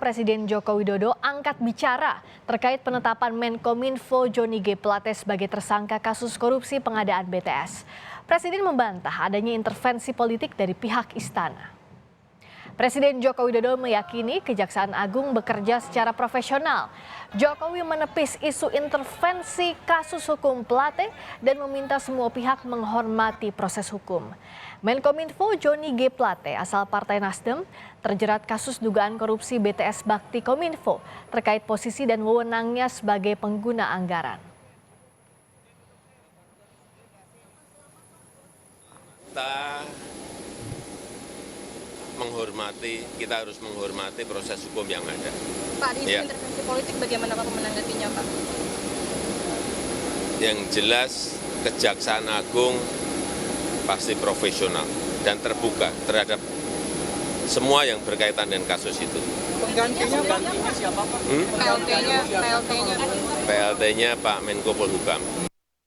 Presiden Joko Widodo angkat bicara terkait penetapan Menkominfo Johnny G. Plate sebagai tersangka kasus korupsi pengadaan BTS. Presiden membantah adanya intervensi politik dari pihak istana. Presiden Joko Widodo meyakini Kejaksaan Agung bekerja secara profesional. Jokowi menepis isu intervensi kasus hukum Plate dan meminta semua pihak menghormati proses hukum. Menkominfo Johnny G. Plate asal Partai Nasdem terjerat kasus dugaan korupsi BTS Bakti Kominfo terkait posisi dan wewenangnya sebagai pengguna anggaran. Kita harus menghormati proses hukum yang ada. Pak, di isu intervensi politik bagaimana Pak menanggapinya, Pak? Yang jelas Kejaksaan Agung pasti profesional dan terbuka terhadap semua yang berkaitan dengan kasus itu. Penggantinya siapa, Pak? PLT-nya Pak Menko Polhukam.